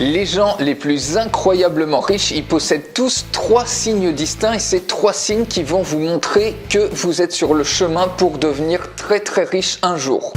Les gens les plus incroyablement riches, ils possèdent tous 3 signes distincts et c'est 3 signes qui vont vous montrer que vous êtes sur le chemin pour devenir très très riche un jour.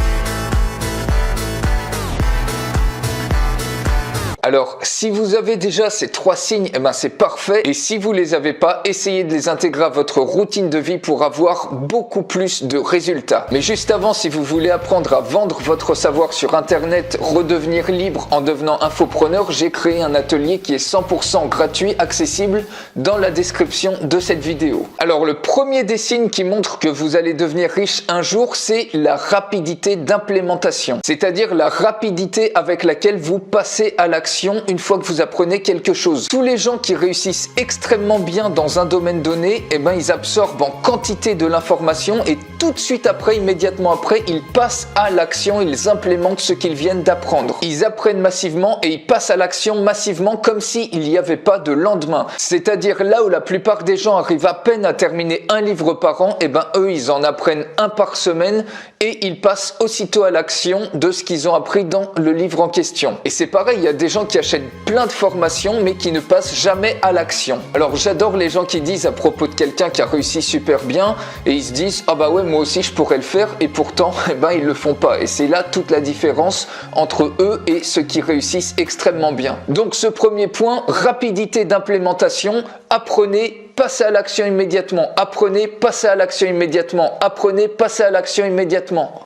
Alors, si vous avez déjà ces 3 signes, eh ben c'est parfait. Et si vous les avez pas, essayez de les intégrer à votre routine de vie pour avoir beaucoup plus de résultats. Mais juste avant, si vous voulez apprendre à vendre votre savoir sur Internet, redevenir libre en devenant infopreneur, j'ai créé un atelier qui est 100% gratuit, accessible dans la description de cette vidéo. Alors, le premier des signes qui montre que vous allez devenir riche un jour, c'est la rapidité d'implémentation. C'est-à-dire la rapidité avec laquelle vous passez à l'action une fois que vous apprenez quelque chose. Tous les gens qui réussissent extrêmement bien dans un domaine donné, eh ben, ils absorbent en quantité de l'information et tout de suite après, immédiatement après, ils passent à l'action, ils implémentent ce qu'ils viennent d'apprendre. Ils apprennent massivement et ils passent à l'action massivement comme s'il n'y avait pas de lendemain. C'est-à-dire là où la plupart des gens arrivent à peine à terminer un livre par an, eh ben, eux, ils en apprennent un par semaine et ils passent aussitôt à l'action de ce qu'ils ont appris dans le livre en question. Et c'est pareil, il y a des gens qui achètent plein de formations mais qui ne passent jamais à l'action. Alors j'adore les gens qui disent à propos de quelqu'un qui a réussi super bien et ils se disent ah bah ouais moi aussi je pourrais le faire et pourtant eh ben ils le font pas et c'est là toute la différence entre eux et ceux qui réussissent extrêmement bien. Donc ce premier point, rapidité d'implémentation, apprenez, passez à l'action immédiatement, apprenez, passez à l'action immédiatement, apprenez, passez à l'action immédiatement.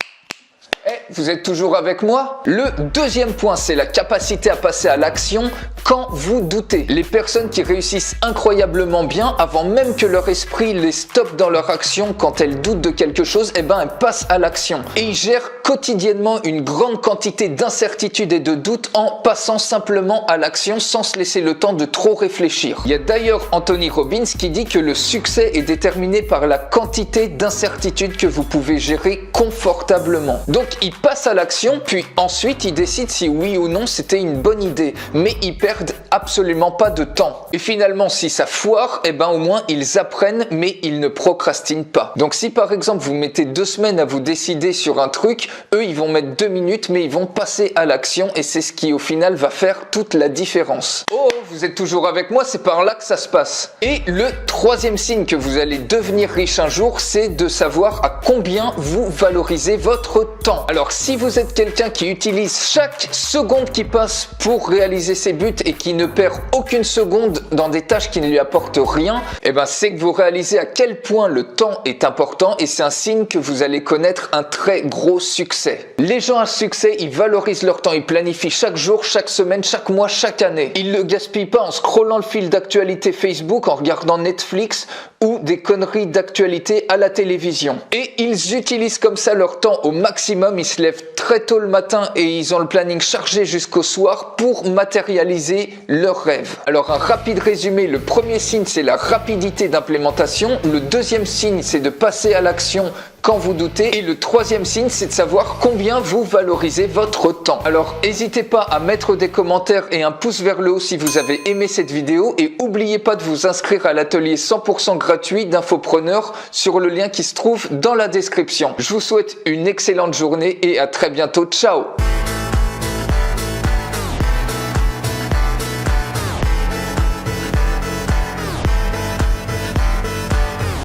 Vous êtes toujours avec moi? Le deuxième point, c'est la capacité à passer à l'action quand vous doutez. Les personnes qui réussissent incroyablement bien, avant même que leur esprit les stoppe dans leur action, quand elles doutent de quelque chose, eh ben elles passent à l'action. Et ils gèrent quotidiennement une grande quantité d'incertitudes et de doutes en passant simplement à l'action sans se laisser le temps de trop réfléchir. Il y a d'ailleurs Anthony Robbins qui dit que le succès est déterminé par la quantité d'incertitudes que vous pouvez gérer confortablement. Donc ils passent à l'action, puis ensuite ils décident si oui ou non c'était une bonne idée, mais ils perdent absolument pas de temps. Et finalement si ça foire, eh ben au moins ils apprennent mais ils ne procrastinent pas. Donc si par exemple vous mettez 2 semaines à vous décider sur un truc, eux ils vont mettre 2 minutes mais ils vont passer à l'action et c'est ce qui au final va faire toute la différence. Oh, vous êtes toujours avec moi, c'est par là que ça se passe. Et le troisième signe que vous allez devenir riche un jour, c'est de savoir à combien vous valorisez votre temps. Alors si vous êtes quelqu'un qui utilise chaque seconde qui passe pour réaliser ses buts et qui ne perd aucune seconde dans des tâches qui ne lui apportent rien, eh ben c'est que vous réalisez à quel point le temps est important et c'est un signe que vous allez connaître un très gros succès. Les gens à succès, ils valorisent leur temps, ils planifient chaque jour, chaque semaine, chaque mois, chaque année. Ils ne le gaspillent pas en scrollant le fil d'actualité Facebook, en regardant Netflix ou des conneries d'actualité à la télévision. Et ils utilisent comme ça leur temps au maximum, ils se lèvent très tôt le matin et ils ont le planning chargé jusqu'au soir pour matérialiser leurs rêves. Alors un rapide résumé, le premier signe c'est la rapidité d'implémentation, le deuxième signe c'est de passer à l'action quand vous doutez et le troisième signe c'est de savoir combien vous valorisez votre temps. Alors n'hésitez pas à mettre des commentaires et un pouce vers le haut si vous avez aimé cette vidéo et n'oubliez pas de vous inscrire à l'atelier 100% gratuit d'Infopreneur sur le lien qui se trouve dans la description. Je vous souhaite une excellente journée et à très bientôt. Ciao!